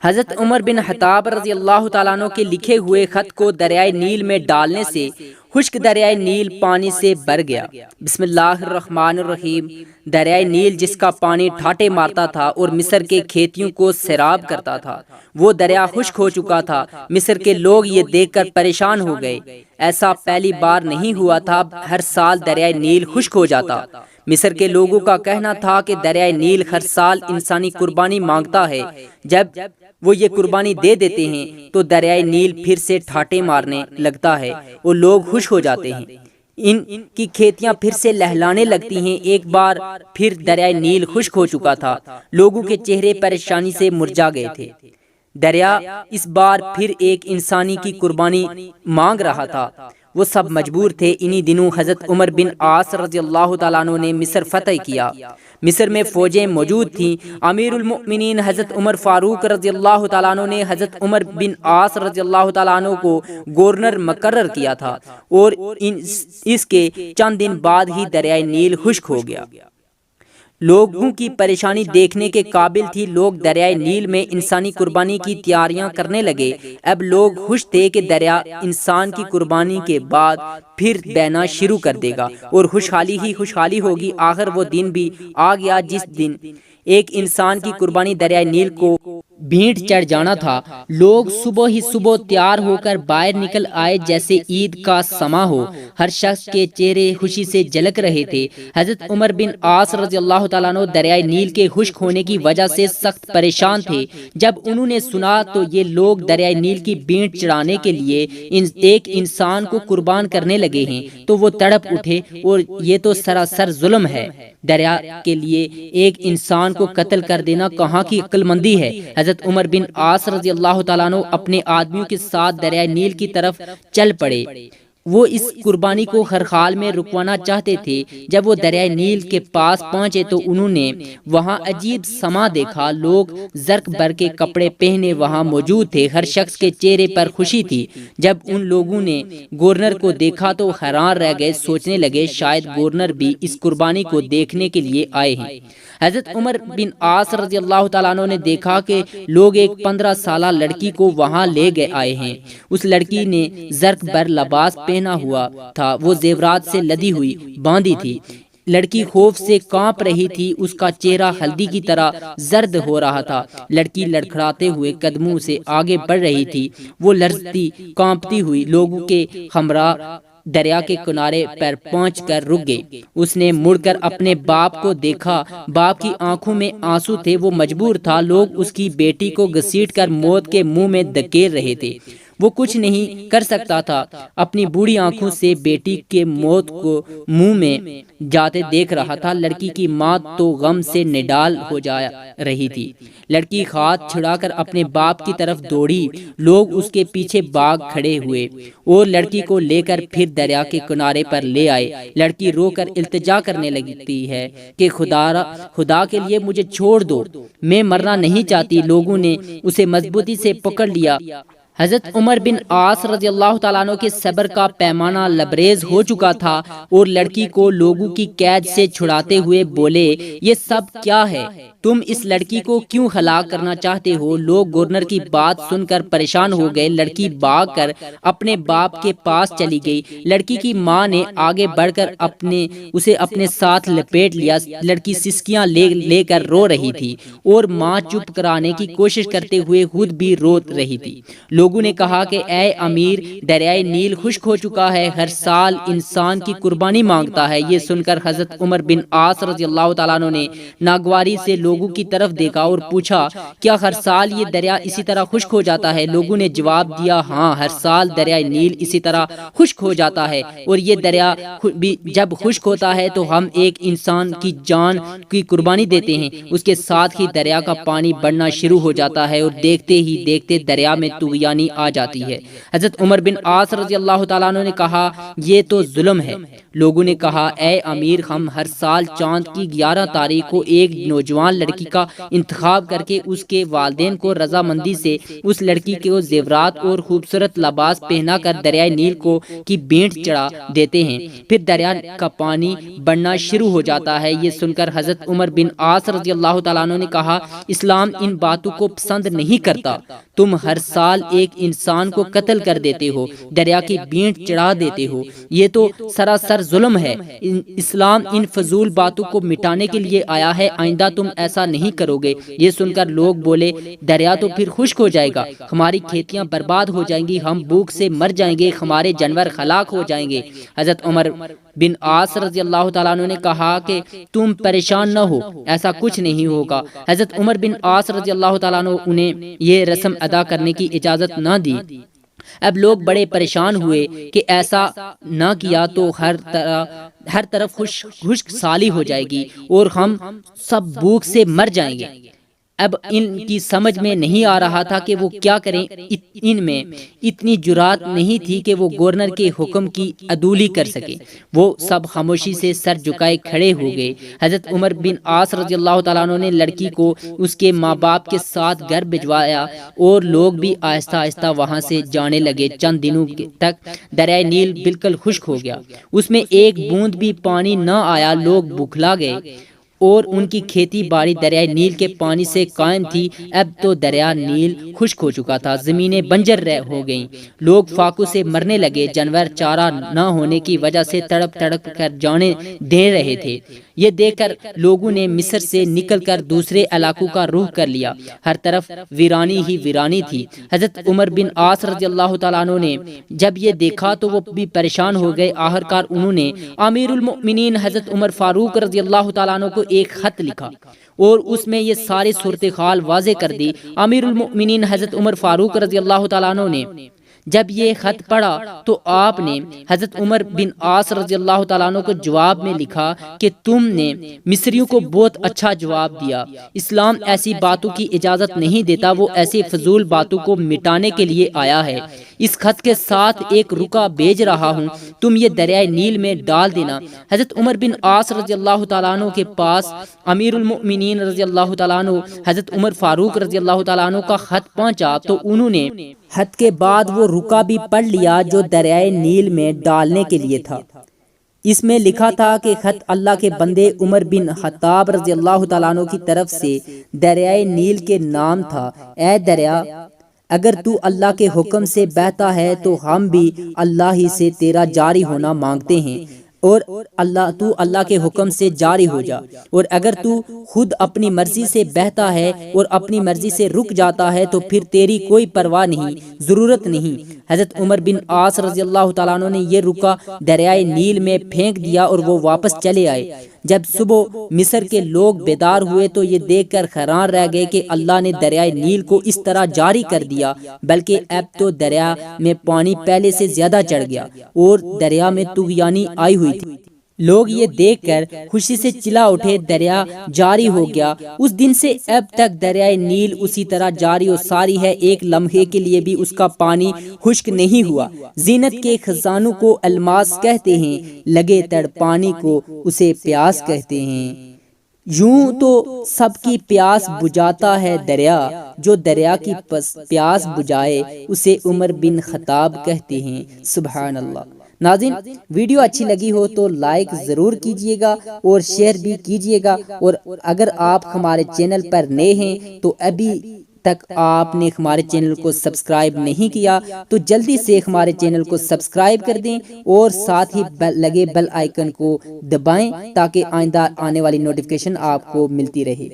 حضرت عمر بن خطاب رضی اللہ تعالیٰ عنہ کے لکھے ہوئے خط کو دریائے نیل میں ڈالنے سے خشک دریائے نیل پانی سے بھر گیا۔ بسم اللہ الرحمن الرحیم۔ دریائے نیل جس کا پانی ٹھاٹے مارتا تھا اور مصر کے کھیتیوں کو سیراب کرتا تھا، وہ دریا خشک ہو چکا تھا۔ مصر کے لوگ یہ دیکھ کر پریشان ہو گئے۔ ایسا پہلی بار نہیں ہوا تھا، ہر سال دریائے نیل خشک ہو جاتا۔ مصر کے لوگوں کا کہنا تھا کہ دریائے نیل ہر سال انسانی قربانی مانگتا ہے۔ جب وہ یہ قربانی دے دیتے ہیں تو دریائے نیل پھر سے ٹھاٹے مارنے لگتا ہے اور لوگ خوش ہو جاتے ہیں۔ ان کی کھیتیاں پھر سے لہلانے لگتی ہیں۔ ایک بار پھر دریائے نیل خشک ہو چکا تھا۔ لوگوں کے چہرے پریشانی سے مرجھا گئے تھے۔ دریا اس بار پھر ایک انسانی کی قربانی مانگ رہا تھا۔ وہ سب مجبور تھے۔ انہی دنوں حضرت عمر بن عاص رضی اللہ تعالیٰ عنہ نے مصر فتح کیا۔ مصر میں فوجیں موجود تھیں۔ امیر المؤمنین حضرت عمر فاروق رضی اللہ تعالیٰ عنہ نے حضرت عمر بن عاص رضی اللہ تعالیٰ عنہ کو گورنر مقرر کیا تھا، اور اس کے چند دن بعد ہی دریائے نیل خشک ہو گیا۔ لوگوں کی پریشانی دیکھنے کے قابل تھی۔ لوگ دریائے نیل میں انسانی قربانی کی تیاریاں کرنے لگے۔ اب لوگ خوش تھے کہ دریا انسان کی قربانی کے بعد پھر بہنا شروع کر دے گا اور خوشحالی ہی خوشحالی ہوگی۔ آخر وہ دن بھی آ گیا جس دن ایک انسان کی قربانی دریائے نیل کو بھینٹ چڑھ جانا تھا۔ لوگ صبح ہی صبح تیار ہو کر باہر نکل آئے جیسے عید کا سماں ہو۔ ہر شخص کے چہرے خوشی سے جھلک رہے تھے۔ حضرت عمر بن عاص رضی اللہ تعالیٰ عنہ دریائے نیل کے خشک ہونے کی وجہ سے سخت پریشان تھے۔ جب انہوں نے سنا تو یہ لوگ دریائے نیل کی بھینٹ چڑھانے کے لیے ایک انسان کو قربان کرنے لگے ہیں تو وہ تڑپ اٹھے، اور یہ تو سراسر ظلم ہے۔ دریا کے لیے ایک انسان کو قتل کر دینا کہاں کی عقل مندی ہے۔ حضرت عمر بن عاص رضی اللہ تعالیٰ عنہ اپنے آدمیوں کے ساتھ دریائے نیل کی طرف چل پڑے۔ وہ اس قربانی کو ہر حال میں رکوانا چاہتے تھے۔ جب وہ دریائے نیل کے پاس پہنچے تو انہوں نے وہاں عجیب سماں دیکھا۔ لوگ زرق بھر کے کپڑے پہنے وہاں موجود تھے۔ ہر شخص کے چہرے پر خوشی تھی۔ جب ان لوگوں نے گورنر کو دیکھا تو حیران رہ گئے، سوچنے لگے شاید گورنر بھی اس قربانی کو دیکھنے کے لیے آئے ہیں۔ حضرت عمر بن عاص رضی اللہ تعالیٰ عنہ نے دیکھا کہ لوگ ایک 15 سالہ لڑکی کو وہاں لے گئے آئے ہیں۔ اس لڑکی نے زرق بھر لباس پہنا ہوا تھا، وہ زیورات سے لدی ہوئی باندھی تھی۔ لڑکی خوف سے کانپ رہی تھی، اس کا چہرہ ہلدی کی طرح زرد ہو رہا تھا۔ لڑکی لڑکھڑاتے ہوئے قدموں سے آگے بڑھ رہی تھی۔ وہ لرزتی کانپتی ہوئی لوگوں کے ہمراہ دریا کے کنارے پر پہنچ کر رک گئی۔ اس نے مڑ کر اپنے باپ کو دیکھا۔ باپ کی آنکھوں میں آنسو تھے، وہ مجبور تھا۔ لوگ اس کی بیٹی کو گھسیٹ کر موت کے منہ میں دھکیل رہے تھے۔ وہ کچھ نہیں کر سکتا تھا، اپنی بوڑھی آنکھوں سے بیٹی کے موت کو منہ میں جاتے دیکھ رہا تھا۔ لڑکی کی ماں تو غم سے نڈال ہو جا رہی تھی۔ لڑکی ہاتھ چھڑا کر اپنے باپ کی طرف دوڑی۔ لوگ اس کے پیچھے بھاگ کھڑے ہوئے اور لڑکی کو لے کر پھر دریا کے کنارے پر لے آئے۔ لڑکی رو کر التجا کرنے لگتی ہے کہ خدا کے لیے مجھے چھوڑ دو، میں مرنا نہیں چاہتی۔ لوگوں نے اسے مضبوطی سے پکڑ لیا۔ حضرت عمر بن عاص رضی اللہ تعالیٰ عنہ کے صبر کا پیمانہ لبریز ہو چکا تھا، اور لڑکی کو لوگوں کی قید سے چھڑاتے ہوئے بولے، یہ سب کیا ہے؟ تم اس لڑکی کو کیوں ہلاک کرنا چاہتے ہو؟ لوگ گورنر کی بات سن کر پریشان ہو گئے۔ لڑکی بھاگ کر اپنے باپ کے پاس چلی گئی۔ لڑکی کی ماں نے آگے بڑھ کر اسے اپنے ساتھ لپیٹ لیا۔ لڑکی سسکیاں لے کر رو رہی تھی، اور ماں چپ کرانے کی کوشش کرتے ہوئے خود بھی رو رہی تھی۔ لوگوں نے کہا کہ اے امیر، دریائے نیل خشک ہو چکا ہے، ہر سال انسان کی قربانی مانگتا ہے۔ یہ سن کر حضرت عمر بن عاص رضی اللہ تعالیٰ عنہ نے ناگواری سے لوگوں کی طرف دیکھا اور پوچھا، کیا ہر سال یہ دریا اسی طرح خشک ہو جاتا ہے؟ لوگوں نے جواب دیا، ہاں، ہر سال دریائے نیل اسی طرح خشک ہو جاتا ہے، اور یہ دریا بھی جب خشک ہوتا ہے تو ہم ایک انسان کی جان کی قربانی دیتے ہیں، اس کے ساتھ ہی دریا کا پانی بڑھنا شروع ہو جاتا ہے، اور دیکھتے ہی دیکھتے دریا میں طغیان طغیانی آ جاتی ہے۔ حضرت عمر بن عاص رضی اللہ تعالیٰ عنہ نے کہا یہ تو ظلم ہے۔ لوگوں نے کہا اے امیر، ہم ہر سال چاند کی 11 تاریخ کو ایک نوجوان لڑکی کا انتخاب کر کے اس کے والدین کو رضامندی سے اس لڑکی کو زیورات اور خوبصورت لباس پہنا کر دریائے نیل کو کی بینٹ چڑھا دیتے ہیں، پھر دریا کا پانی بڑھنا شروع ہو جاتا ہے۔ یہ سن کر حضرت عمر بن عاص رضی اللہ تعالیٰ عنہ نے کہا اسلام ان باتوں کو پسند نہیں کرتا، تم ہر سال ایک انسان کو قتل کر دیتے ہو، دریا کی بینٹ چڑھا دیتے ہو، یہ تو سراسر ظلم ہے۔ اسلام ان فضول باتوں کو مٹانے کے لیے آیا ہے، آئندہ تم ایسا نہیں کرو گے۔ یہ سن کر لوگ بولے دریا تو پھر خشک ہو جائے گا، ہماری کھیتیاں برباد ہو جائیں گی، ہم بھوک سے مر جائیں گے، ہمارے جانور ہلاک ہو جائیں گے۔ حضرت عمر بن عاص رضی اللہ تعالیٰ عنہ نے کہا کہ تم پریشان نہ ہو، ایسا کچھ نہیں ہوگا۔ حضرت عمر بن عاص رضی اللہ تعالیٰ عنہ انہیں یہ رسم ادا کرنے کی اجازت نہ دی۔ اب لوگ بڑے پریشان ہوئے کہ ایسا نہ کیا تو ہر طرف خشک سالی ہو جائے گی اور ہم سب بھوک سے مر جائیں گے۔ اب ان کی سمجھ میں نہیں آ رہا تھا کہ وہ کیا کریں۔ ان میں اتنی جرات نہیں تھی کہ وہ گورنر کے حکم کی عدولی کر سکے۔ وہ سب خاموشی سے سر جھکائے کھڑے ہو گئے۔ حضرت عمر بن عاص رضی اللہ تعالیٰ عنہ نے لڑکی کو اس کے ماں باپ کے ساتھ گھر بھجوایا اور لوگ بھی آہستہ آہستہ وہاں سے جانے لگے۔ چند دنوں تک دریائے نیل بالکل خشک ہو گیا، اس میں ایک بوند بھی پانی نہ آیا۔ لوگ بھوکھلا گئے اور ان کی کھیتی باڑی دریائے نیل کے پانی سے قائم تھی۔ اب تو دریا نیل خشک ہو چکا تھا، زمینیں بنجر ہو گئیں، لوگ فاقوں سے مرنے لگے، جانور چارہ نہ ہونے کی وجہ سے تڑپ تڑپ کر جانے دے رہے تھے۔ یہ دیکھ کر لوگوں نے مصر سے نکل کر دوسرے علاقوں کا رخ کر لیا، ہر طرف ویرانی ہی ویرانی تھی۔ حضرت عمر بن عاص رضی اللہ تعالیٰ عنہ نے جب یہ دیکھا تو وہ بھی پریشان ہو گئے۔ آخرکار انہوں نے امیر المؤمنین حضرت عمر فاروق رضی اللہ تعالیٰ عنہ کو ایک خط لکھا اور اس میں یہ ساری صورتحال واضح کر دی۔ امیر المؤمنین حضرت عمر فاروق رضی اللہ تعالیٰ عنہ نے جب یہ خط پڑھا تو آپ نے حضرت عمر بن عاص رضی اللہ تعالیٰ عنہ کو جواب میں لکھا کہ تم نے مصریوں کو بہت اچھا جواب دیا، اسلام ایسی باتوں کی اجازت نہیں دیتا، وہ ایسی فضول باتوں کو مٹانے کے لیے آیا ہے۔ اس خط کے ساتھ ایک رکا بھیج رہا ہوں، تم یہ دریائے نیل میں ڈال دینا۔ حضرت عمر بن عاص رضی اللہ تعالیٰ عنہ کے پاس امیر المؤمنین رضی اللہ تعالیٰ عنہ حضرت عمر فاروق رضی اللہ تعالیٰ عنہ کا خط پہنچا تو انہوں نے خط کے بعد وہ رکا بھی پڑھ لیا جو دریائے نیل میں ڈالنے کے لیے تھا۔ اس میں لکھا تھا کہ خط اللہ کے بندے عمر بن خطاب رضی اللہ تعالیٰ عنہ کی طرف سے دریائے نیل کے نام تھا۔ اے دریا، اگر تو اللہ کے حکم سے بہتا ہے تو ہم بھی اللہ ہی سے تیرا جاری ہونا مانگتے ہیں، اور تو اللہ کے حکم سے جاری ہو جا، اور اگر تو خود اپنی مرضی سے بہتا ہے اور اپنی مرضی سے رک جاتا ہے تو پھر تیری کوئی پرواہ نہیں، ضرورت نہیں۔ حضرت عمر بن عاص رضی اللہ تعالیٰ عنہ نے یہ رکا دریائے نیل میں پھینک دیا اور وہ واپس چلے آئے۔ جب صبح مصر کے لوگ بیدار ہوئے تو یہ دیکھ کر حیران رہ گئے کہ اللہ نے دریائے نیل کو اس طرح جاری کر دیا، بلکہ اب تو دریا میں پانی پہلے سے زیادہ چڑھ گیا اور دریا میں طغیانی آئی ہوئی تھی۔ لوگ یہ دیکھ کر خوشی سے چلا اٹھے، دریا جاری ہو گیا۔ اس دن سے اب تک دریائے نیل اسی طرح جاری و ساری ہے، ایک لمحے کے لیے بھی اس کا پانی خشک نہیں ہوا۔ زینت کے خزانوں کو الماس کہتے ہیں، لگے تڑ پانی کو اسے پیاس کہتے ہیں۔ یوں تو سب کی پیاس بجھاتا ہے دریا، جو دریا کی پیاس بجھائے اسے عمر بن خطاب کہتے ہیں۔ سبحان اللہ۔ ناظرین، ویڈیو اچھی لگی ہو تو لائک ضرور کیجئے گا اور شیئر بھی کیجئے گا، اور اگر آپ ہمارے چینل پر نئے ہیں تو ابھی تک آپ نے ہمارے چینل کو سبسکرائب نہیں کیا تو جلدی سے ہمارے چینل کو سبسکرائب کر دیں اور ساتھ ہی لگے بیل آئیکن کو دبائیں تاکہ آئندہ آنے والی نوٹیفیکیشن آپ کو ملتی رہے۔